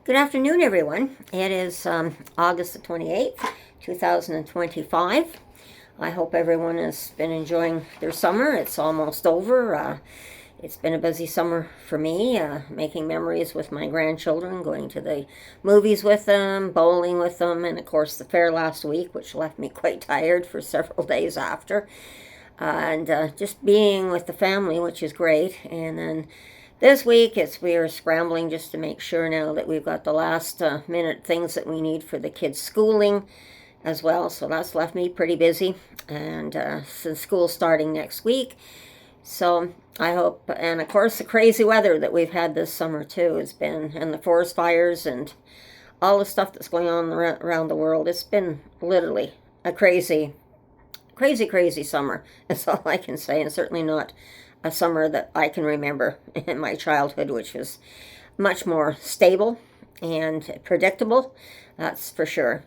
Good afternoon, everyone. It is August the 28th, 2025. I hope everyone has been enjoying their summer. It's almost over. It's been a busy summer for me, making memories with my grandchildren, going to the movies with them, bowling with them, and of course the fair last week, which left me quite tired for several days after. And just being with the family, which is great. And then this week, we are scrambling just to make sure now that we've got the last minute things that we need for the kids' schooling as well. So that's left me pretty busy. And since school's starting next week, so I hope, and of course the crazy weather that we've had this summer too has been, and the forest fires and all the stuff that's going on around the world. It's been literally a crazy summer. That's all I can say, and certainly not a summer that I can remember in my childhood, which was much more stable and predictable, that's for sure.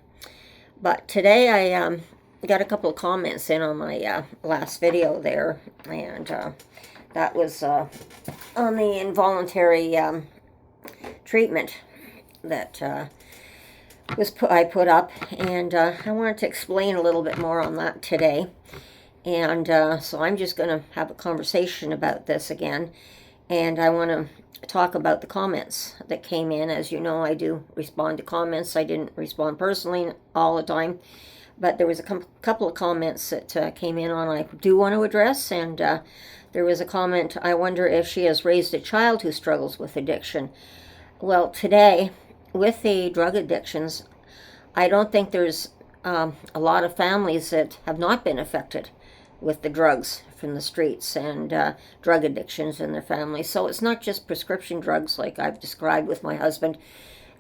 But today I got a couple of comments in on my last video there, and that was on the involuntary treatment that I put up, and I wanted to explain a little bit more on that today. And so I'm just going to have a conversation about this again. And I want to talk about the comments that came in. As you know, I do respond to comments. I didn't respond personally all the time. But there was a couple of comments that came in on I do want to address. And there was a comment, I wonder if she has raised a child who struggles with addiction. Well, today, with the drug addictions, I don't think there's a lot of families that have not been affected with the drugs from the streets and drug addictions in their families. So it's not just prescription drugs like I've described with my husband.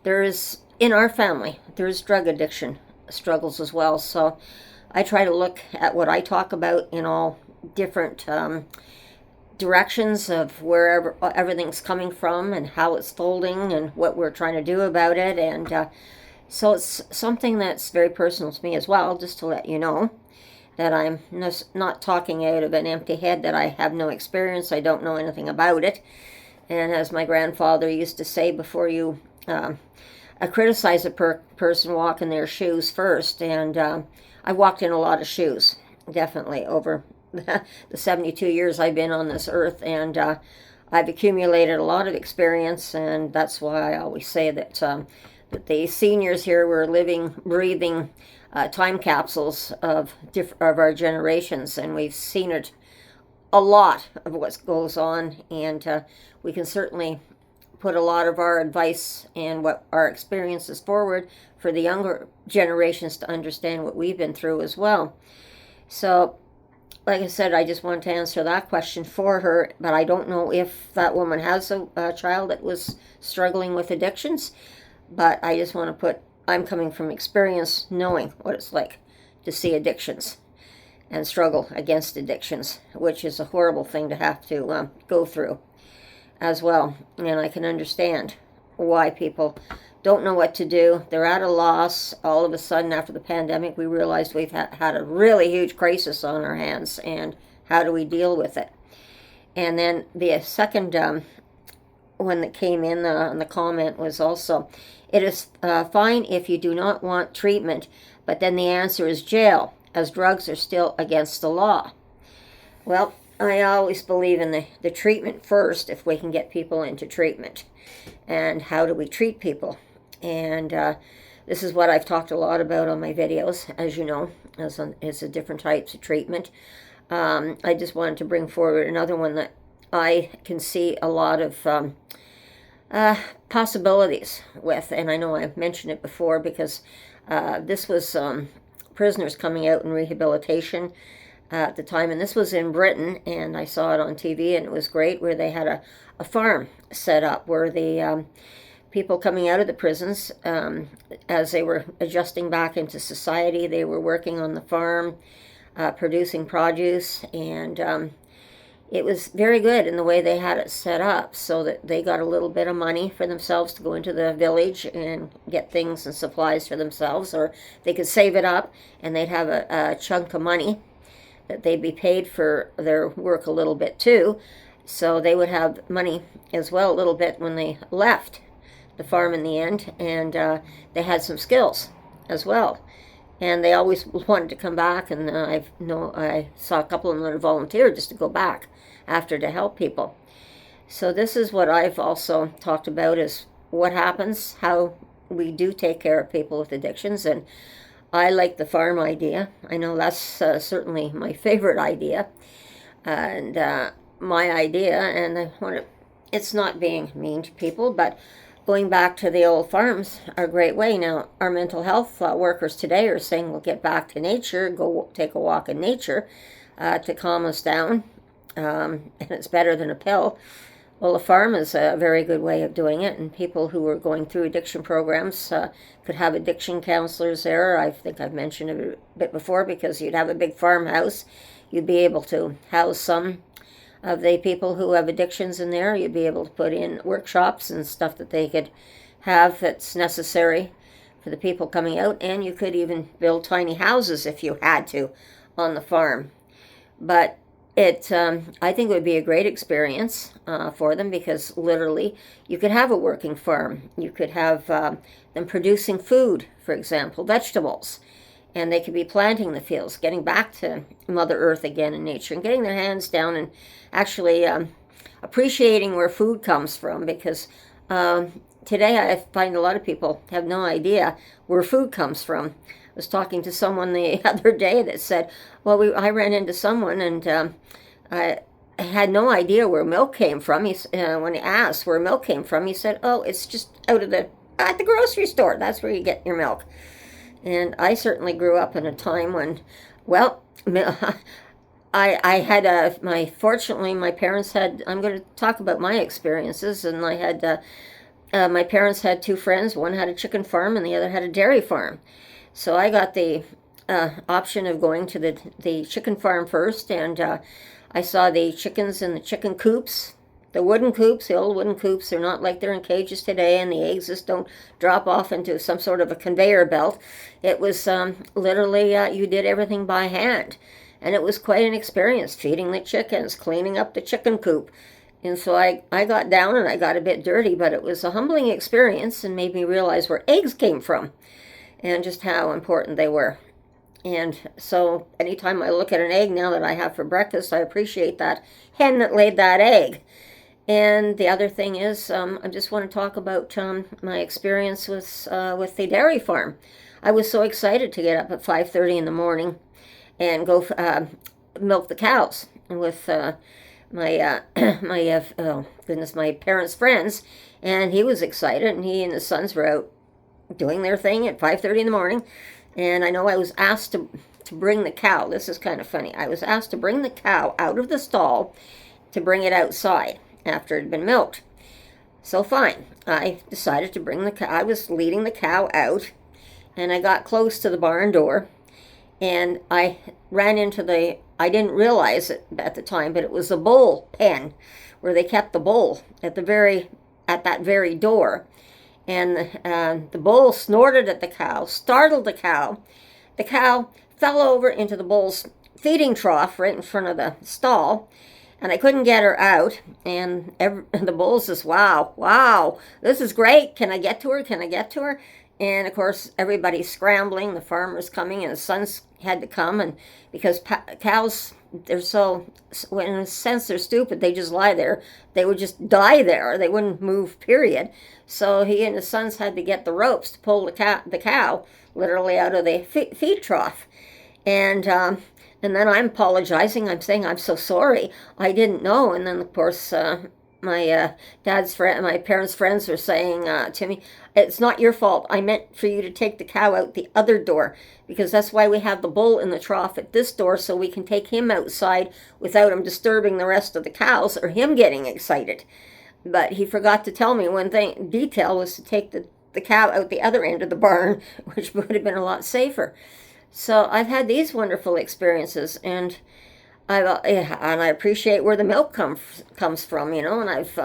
In our family, there's drug addiction struggles as well. So I try to look at what I talk about in all different directions of wherever everything's coming from and how it's folding and what we're trying to do about it. And so it's something that's very personal to me as well, just to let you know that I'm not talking out of an empty head, that I have no experience, I don't know anything about it. And as my grandfather used to say, before you criticize a person, walk in their shoes first. And I walked in a lot of shoes, definitely, over the 72 years I've been on this earth. And I've accumulated a lot of experience, and that's why I always say that, that the seniors here were living, breathing time capsules of our generations, and we've seen it a lot of what goes on, and we can certainly put a lot of our advice and what our experiences forward for the younger generations to understand what we've been through as well. So like I said, I just wanted to answer that question for her, but I don't know if that woman has a child that was struggling with addictions. But I just want to put, I'm coming from experience, knowing what it's like to see addictions and struggle against addictions, which is a horrible thing to have to go through as well. And I can understand why people don't know what to do. They're at a loss. All of a sudden, after the pandemic, we realized we've had a really huge crisis on our hands, and how do we deal with it? And then the second one that came in on the comment was also, it is fine if you do not want treatment, but then the answer is jail, as drugs are still against the law. Well, I always believe in the treatment first, if we can get people into treatment. And how do we treat people? And this is what I've talked a lot about on my videos, as you know, as the different types of treatment. I just wanted to bring forward another one that I can see a lot of possibilities with, and I know I've mentioned it before, because this was prisoners coming out in rehabilitation at the time, and this was in Britain, and I saw it on TV, and it was great, where they had a farm set up where the people coming out of the prisons, as they were adjusting back into society, they were working on the farm, producing produce, and it was very good in the way they had it set up, so that they got a little bit of money for themselves to go into the village and get things and supplies for themselves, or they could save it up, and they'd have a chunk of money that they'd be paid for their work a little bit too, so they would have money as well a little bit when they left the farm in the end, and they had some skills as well. And they always wanted to come back, and I saw a couple of them that volunteered just to go back after to help people. So this is what I've also talked about, is what happens, how we do take care of people with addictions. And I like the farm idea. I know that's certainly my favorite idea, and my idea, and I want to, it's not being mean to people, but going back to the old farms are a great way. Now, our mental health workers today are saying we'll get back to nature, go take a walk in nature to calm us down, and it's better than a pill. Well, a farm is a very good way of doing it, and people who are going through addiction programs could have addiction counselors there. I think I've mentioned it a bit before, because you'd have a big farmhouse. You'd be able to house some of the people who have addictions in there. You'd be able to put in workshops and stuff that they could have that's necessary for the people coming out, and you could even build tiny houses if you had to on the farm. But I think it would be a great experience for them, because literally you could have a working farm. You could have them producing food, for example, vegetables, and they could be planting the fields, getting back to Mother Earth again in nature, and getting their hands down and actually appreciating where food comes from, because today I find a lot of people have no idea where food comes from. I was talking to someone the other day that said, well, I ran into someone, and I had no idea where milk came from. When he asked where milk came from, he said, oh, it's just out of at the grocery store. That's where you get your milk. And I certainly grew up in a time when, well, I had fortunately, my parents had, I'm going to talk about my experiences, and I had, my parents had two friends. One had a chicken farm and the other had a dairy farm. So I got the option of going to the chicken farm first, and I saw the chickens in the chicken coops, the wooden coops, the old wooden coops. They're not like they're in cages today, and the eggs just don't drop off into some sort of a conveyor belt. It was literally, you did everything by hand. And it was quite an experience, feeding the chickens, cleaning up the chicken coop. And so I got down and I got a bit dirty, but it was a humbling experience and made me realize where eggs came from and just how important they were. And so anytime I look at an egg now that I have for breakfast, I appreciate that hen that laid that egg. And the other thing is, I just want to talk about my experience with the dairy farm. I was so excited to get up at 5:30 in the morning and go milk the cows with my my parents' friends, and he was excited, and he and his sons were out doing their thing at 5:30 in the morning. And I know I was asked to bring the cow. This is kind of funny. I was asked to bring the cow out of the stall to bring it outside after it had been milked. So fine, I decided to bring the cow. I was leading the cow out, and I got close to the barn door, and I ran into I didn't realize it at the time, but it was a bull pen where they kept the bull at that very door. And the bull snorted at the cow, startled the cow. The cow fell over into the bull's feeding trough right in front of the stall, and I couldn't get her out. And the bull says, wow, this is great. Can I get to her? And of course, everybody's scrambling. The farmer's coming, and his sons had to come. And because cows, they're so, in a sense, they're stupid. They just lie there. They would just die there. They wouldn't move, period. So he and his sons had to get the ropes to pull the cow literally out of the feed trough. And then I'm apologizing. I'm saying, I'm so sorry. I didn't know. And then, of course, my parents' friends were saying to me, it's not your fault. I meant for you to take the cow out the other door, because that's why we have the bull in the trough at this door, so we can take him outside without him disturbing the rest of the cows or him getting excited. But he forgot to tell me one detail was to take the cow out the other end of the barn, which would have been a lot safer. So I've had these wonderful experiences, and I appreciate where the milk comes from, and I've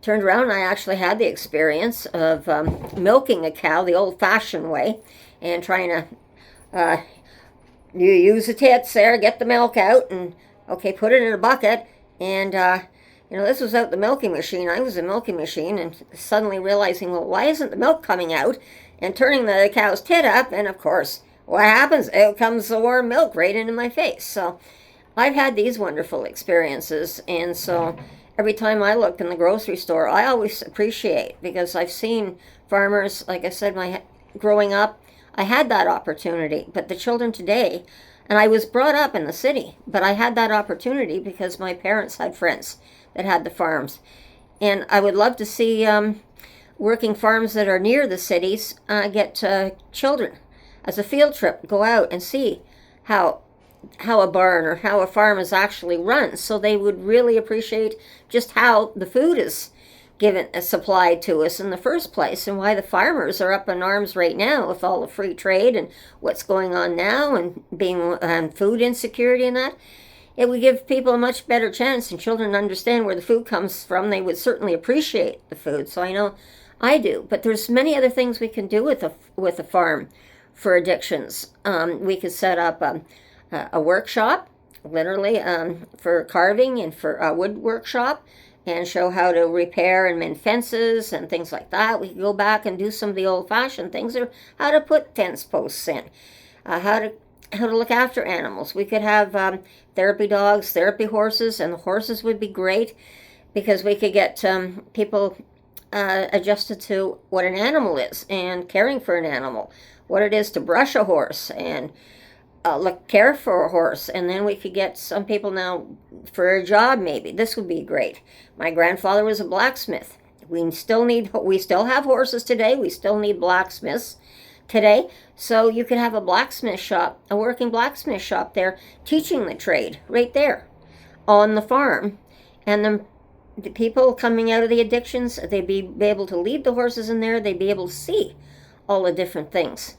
turned around and I actually had the experience of milking a cow the old-fashioned way, and trying to you use the tits there, get the milk out, and okay, put it in a bucket, and This was out the milking machine. I was a milking machine, and suddenly realizing, well, why isn't the milk coming out? And turning the cow's tit up, and of course, what happens? Out comes the warm milk right into my face. So I've had these wonderful experiences, and so every time I look in the grocery store, I always appreciate, because I've seen farmers, like I said, growing up, I had that opportunity. But the children today, and I was brought up in the city, but I had that opportunity because my parents had friends that had the farms. And I would love to see working farms that are near the cities get children as a field trip, go out and see how a barn or how a farm is actually run, so they would really appreciate just how the food is supplied to us in the first place, and why the farmers are up in arms right now with all the free trade and what's going on now, and being food insecurity and that. It would give people a much better chance, and children understand where the food comes from. They would certainly appreciate the food. So I know I do, but there's many other things we can do with a farm for addictions. We could set up a workshop, literally, for carving and for a wood workshop, and show how to repair and mend fences and things like that. We could go back and do some of the old-fashioned things, or how to put fence posts in, how to look after animals. We could have therapy dogs, therapy horses, and the horses would be great, because we could get people adjusted to what an animal is, and caring for an animal, what it is to brush a horse, and care for a horse. And then we could get some people now for a job. Maybe this would be great. My grandfather was a blacksmith. We still have horses today. We still need blacksmiths today. So you could have a blacksmith shop, a working blacksmith shop there, teaching the trade right there on the farm. And the people coming out of the addictions, they'd be able to lead the horses in there. They'd be able to see all the different things.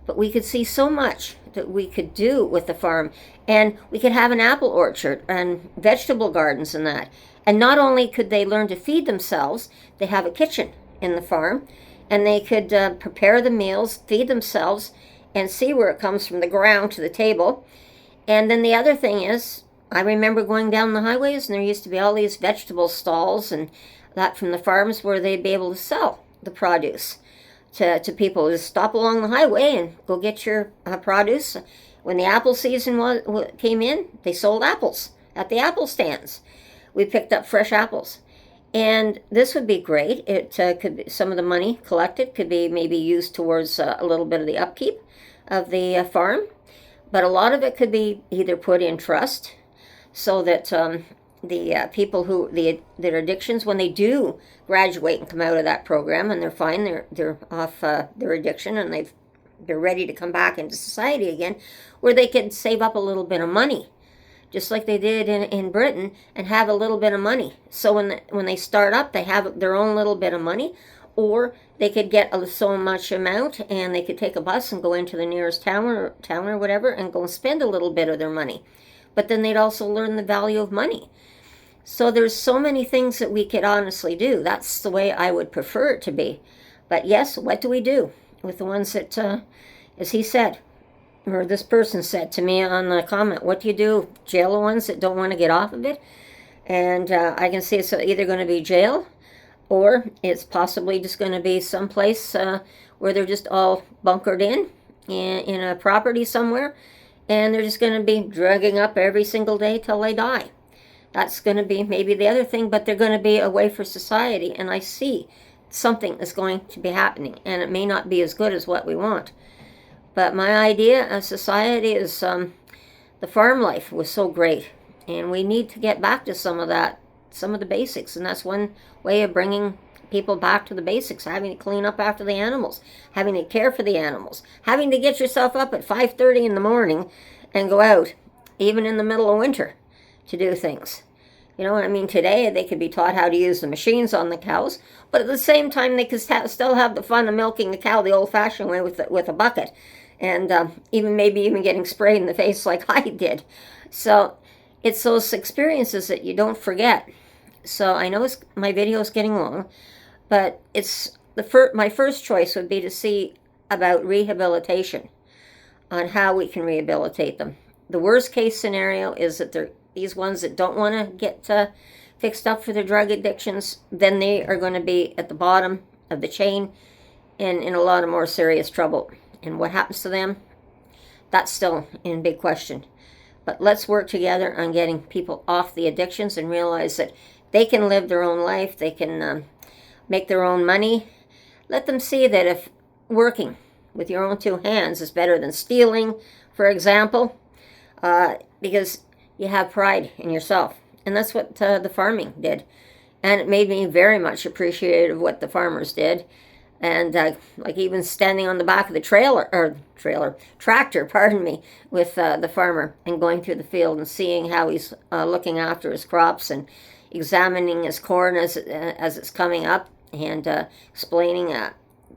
But we could see so much that we could do with the farm. And we could have an apple orchard and vegetable gardens and that. And not only could they learn to feed themselves, they have a kitchen in the farm, and they could prepare the meals, feed themselves, and see where it comes from the ground to the table. And then the other thing is, I remember going down the highways, and there used to be all these vegetable stalls and that from the farms, where they'd be able to sell the produce to people. Just stop along the highway and go get your produce. When the apple season came in, they sold apples at the apple stands. We picked up fresh apples. And this would be great. It could be, some of the money collected could be maybe used towards a little bit of the upkeep of the farm. But a lot of it could be either put in trust, so that the people their addictions, when they do graduate and come out of that program, and they're fine, they're off their addiction, and they're ready to come back into society again, where they can save up a little bit of money, just like they did in Britain, and have a little bit of money. So when they start up, they have their own little bit of money, or they could get so much amount, and they could take a bus and go into the nearest town or whatever, and go and spend a little bit of their money. But then they'd also learn the value of money. So there's so many things that we could honestly do. That's the way I would prefer it to be. But yes, what do we do with the ones that, as he said, or this person said to me on the comment, what do you do? Jail the ones that don't want to get off of it? And I can see it's either going to be jail, or it's possibly just going to be someplace where they're just all bunkered in a property somewhere, and they're just going to be drugging up every single day till they die. That's going to be maybe the other thing, but they're going to be away for society. And I see something is going to be happening, and it may not be as good as what we want. But my idea of society is the farm life was so great, and we need to get back to some of that, some of the basics. And that's one way of bringing people back to the basics: having to clean up after the animals, having to care for the animals, having to get yourself up at 5:30 in the morning and go out, even in the middle of winter, to do things. Today they could be taught how to use the machines on the cows, but at the same time they could still have the fun of milking the cow the old-fashioned way with a bucket, and maybe even getting sprayed in the face like I did. So it's those experiences that you don't forget. So I know my video is getting long, but it's my first choice would be to see about rehabilitation, on how we can rehabilitate them. The worst case scenario is that they're these ones that don't want to get fixed up for their drug addictions, then they are going to be at the bottom of the chain and in a lot of more serious trouble. And what happens to them? That's still in big question. But let's work together on getting people off the addictions and realize that they can live their own life. They can make their own money. Let them see that if working with your own two hands is better than stealing, for example, because you have pride in yourself. And that's what the farming did. And it made me very much appreciative of what the farmers did. And like even standing on the back of the tractor, pardon me, with the farmer and going through the field and seeing how he's looking after his crops and examining his corn as it's coming up and explaining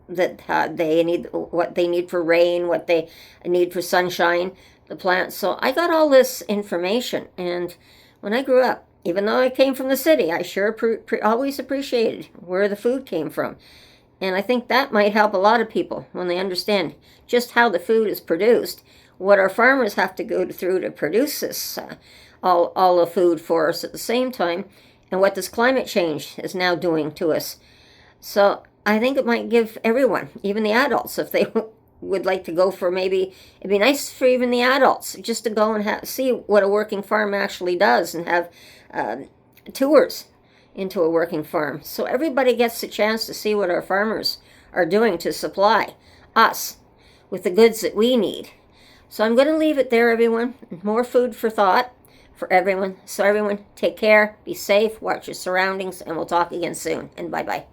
that they need what they need for rain, what they need for sunshine, the plants. So I got all this information, and when I grew up, even though I came from the city, I sure always appreciated where the food came from. And I think that might help a lot of people when they understand just how the food is produced, what our farmers have to go through to produce this, all the food for us at the same time, and what this climate change is now doing to us. So I think it might give everyone, even the adults, if they would like to go for maybe, it'd be nice for even the adults just to go and see what a working farm actually does and have tours into a working farm. So everybody gets a chance to see what our farmers are doing to supply us with the goods that we need. So I'm going to leave it there, everyone. More food for thought for everyone. So everyone, take care, be safe, watch your surroundings, and we'll talk again soon. And bye-bye.